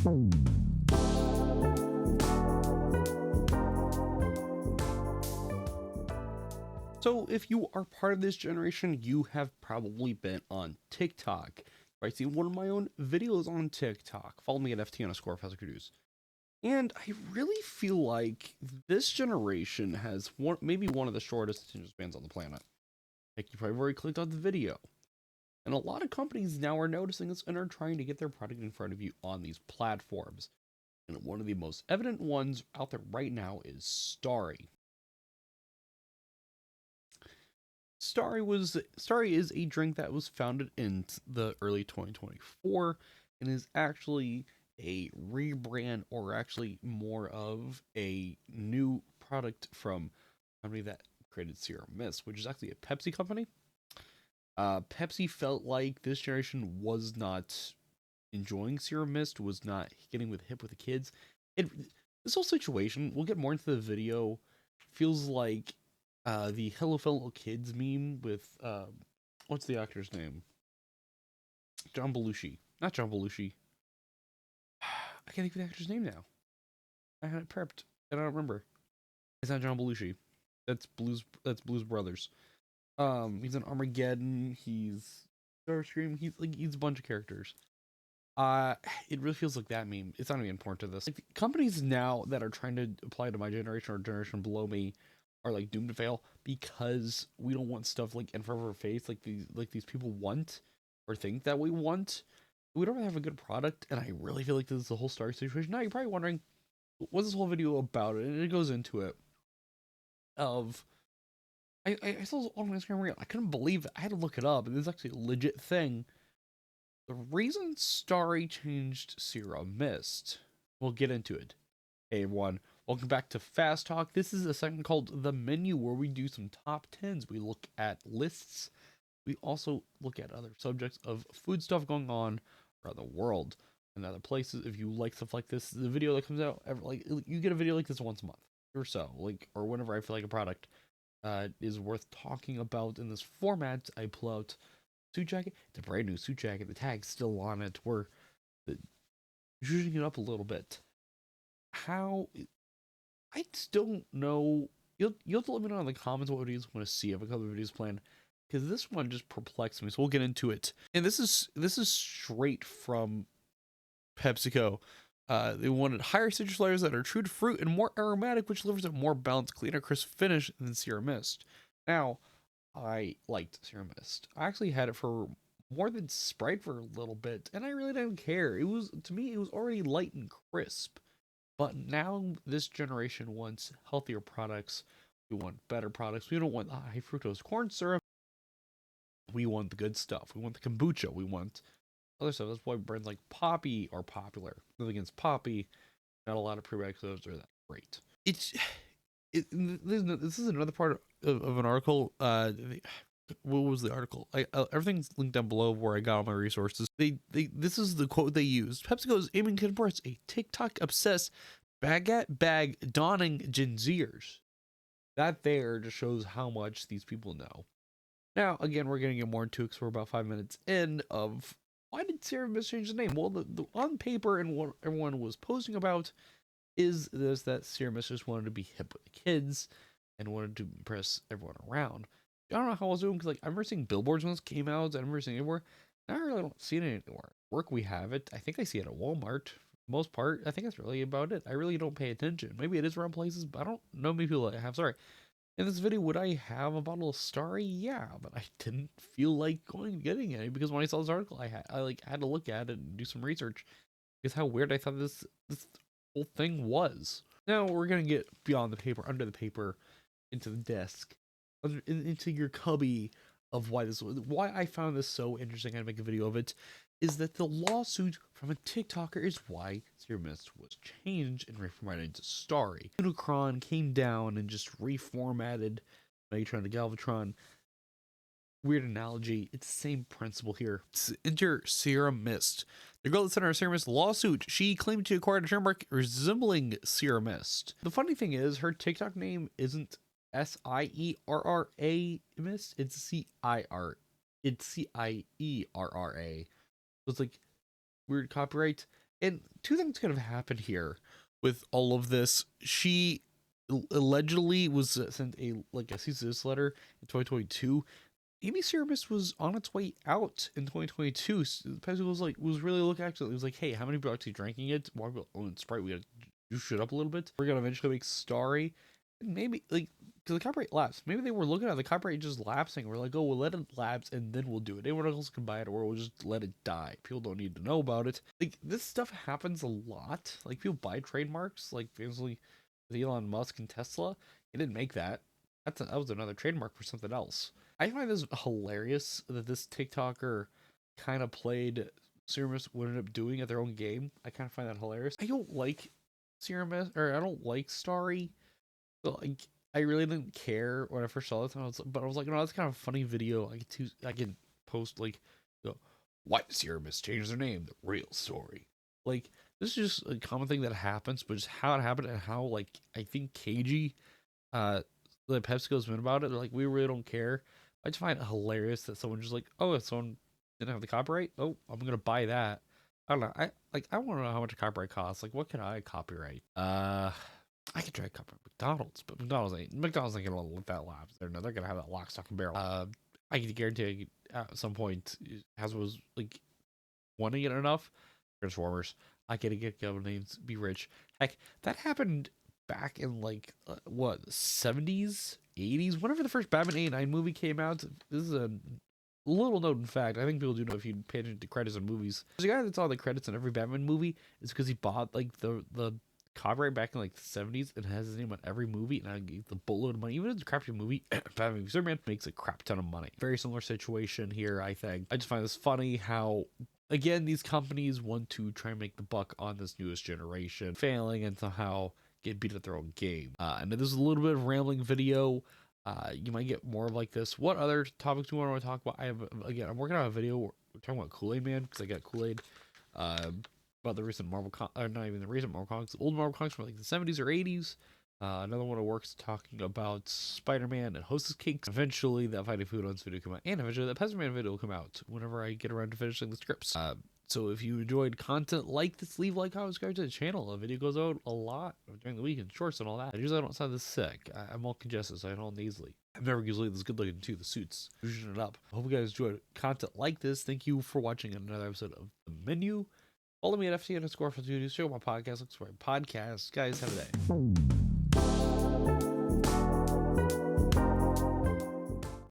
So if you are part of this generation, you have probably been on TikTok. Right, see one of my own videos on TikTok. Follow me at ft_Professor And I really feel like this generation has maybe one of the shortest attention spans on the planet. Like you probably already clicked on the video. And a lot of companies now are noticing this and are trying to get their product in front of you on these platforms. And one of the most evident ones out there right now is Starry. Starry is a drink that was founded in the early 2024 and is actually a rebrand, or actually more of a new product from a company that created Sierra Mist, which is actually a Pepsi company. Pepsi felt like this generation was not enjoying Sierra Mist, was not getting with hip with the kids. This whole situation, we'll get more into the video, feels like the Hello Fellow Kids meme with what's the actor's name? John Belushi. Not John Belushi. I can't think of the actor's name now. I had it prepped and I don't remember. It's not John Belushi. That's Blues Brothers. He's in Armageddon. He's Starscream. He's a bunch of characters. It really feels like that meme. It's not even important to this. Like, companies now that are trying to apply to my generation or generation below me are like doomed to fail because we don't want stuff like in front of our face like these people want or think that we want. We don't have a good product, and I really feel like this is the whole Star situation. Now you're probably wondering, what's this whole video about? And it goes into it. Of I saw this on my Instagram reel. I couldn't believe it. I had to look it up, and this is actually a legit thing. The reason Starry changed Sierra Mist. We'll get into it. Hey everyone, welcome back to Fast Talk. This is a segment called The Menu, where we do some top 10s. We look at lists. We also look at other subjects of food stuff going on around the world and other places. If you like stuff like this, the video that comes out, you get a video like this once a month or so, or whenever I feel like a product is worth talking about in this format. I pull out suit jacket. It's a brand new suit jacket. The tag's still on it. We're zhuzhing it up a little bit. How I still don't know. You'll have to let me know in the comments what videos you want to see. I have a couple of videos planned because this one just perplexed me. So we'll get into it. And this is straight from PepsiCo. They wanted higher citrus layers that are true to fruit and more aromatic, which delivers a more balanced, cleaner, crisp finish than Sierra Mist. Now, I liked Sierra Mist. I actually had it for more than Sprite for a little bit, and I really didn't care. It was, to me, it was already light and crisp. But now this generation wants healthier products. We want better products. We don't want high fructose corn syrup. We want the good stuff. We want the kombucha. We want other stuff. That's why brands like Poppy are popular. Nothing against Poppy. Not a lot of prebiotics are that great. This is another part of an article. What was the article? Everything's linked down below where I got all my resources. This is the quote they used. PepsiCo is aiming to embrace a TikTok obsessed baguette bag donning Gen Zers. That there just shows how much these people know. Now, again, we're gonna get more into it because we're about 5 minutes in. Of why did Sierra Mist change the name? Well, the on paper and what everyone was posting about is this, that Sierra Mist just wanted to be hip with the kids and wanted to impress everyone around. I don't know how I was doing because I remember seeing billboards when this came out. I remember seeing it anywhere. Now I really don't see it anywhere. Work, we have it. I think I see it at Walmart. For the most part, I think that's really about it. I really don't pay attention. Maybe it is around places, but I don't know many people that have. Sorry. In this video, would I have a bottle of Starry? Yeah, but I didn't feel like going and getting any because when I saw this article, I had to look at it and do some research because how weird I thought this whole thing was. Now we're gonna get beyond the paper, under the paper, into the desk, into your cubby of why I found this so interesting. I'd make a video of it. Is that the lawsuit from a TikToker is why Sierra Mist was changed and reformatted into Starry. Unicron came down and just reformatted Megatron to Galvatron. Weird analogy. It's the same principle here. Enter Sierra Mist. The girl that sent her Sierra Mist lawsuit, she claimed to acquire a trademark resembling Sierra Mist. The funny thing is, her TikTok name isn't Sierra Mist. It's C-I-R. It's C-I-E-R-R-A. So it's like weird copyright. And two things could have happened here with all of this. She allegedly was sent a cease and desist letter in 2022. Amy Ceremis was on its way out in 2022. So Pepsi was really looking at it. It was like, hey, how many people are actually drinking it? Why we own Sprite? We gotta do shit up a little bit. We're gonna eventually make Starry, and maybe like because the copyright lapsed. Maybe they were looking at the copyright just lapsing. We're like, oh, we'll let it lapse and then we'll do it. Anyone else can buy it, or we'll just let it die. People don't need to know about it. Like this stuff happens a lot. Like people buy trademarks, like famously with Elon Musk and Tesla. He didn't make that. That was another trademark for something else. I find this hilarious that this TikToker kind of played Ceremis what ended up doing at their own game. I kind of find that hilarious. I don't like Ceremis, or I don't like Starry. So like, I really didn't care when I first saw it. But I was like, no, that's kind of a funny video. I can post like, you know, why did Ceremis change their name? The real story. Like this is just a common thing that happens, but just how it happened and how like I think KG the PepsiCo's been about it. They're like, we really don't care. I just find it hilarious that someone just like, oh, if someone didn't have the copyright, oh, I'm gonna buy that. I don't know. I want to know how much a copyright costs. Like, what can I copyright? I could try to copyright McDonald's, but McDonald's ain't gonna let that lapse. They're gonna have that lock, stock, and barrel. I can guarantee at some point, as was like wanting it enough, Transformers. I get names, be rich. Heck, that happened back in like what 70s, 80s, whenever the first Batman 89 movie came out. This is a little known fact. I think people do know if you pay attention to credits in movies. There's a guy that's on the credits in every Batman movie. It's because he bought like the copyright back in like the 70s and has his name on every movie, and I gave the boatload of money. Even if it's a crappy movie, Batman v Superman makes a crap ton of money. Very similar situation here, I think. I just find this funny how again these companies want to try and make the buck on this newest generation, failing and somehow get beat at their own game. And this is a little bit of a rambling video. You might get more of like this. What other topics do you want to talk about? I'm working on a video where we're talking about Kool-Aid Man because I got Kool-Aid. About the recent not even the recent Marvel comics, old Marvel comics from like the 70s or 80s. Another one of works talking about Spider-Man and Hostess Cakes. Eventually, that Fighting Foodons video will come out, and eventually that Pezman video will come out whenever I get around to finishing the scripts. So if you enjoyed content like this, leave a like, comment, subscribe to the channel. The video goes out a lot during the week and shorts and all that. Usually I don't sound this sick. I'm all congested, so I don't nasally. I'm never usually this good looking too. The suits, fusion it up. I hope you guys enjoyed content like this. Thank you for watching another episode of The Menu. Follow me at FT_for Studios. Show my podcast. Looks for my podcast. Guys, have a day.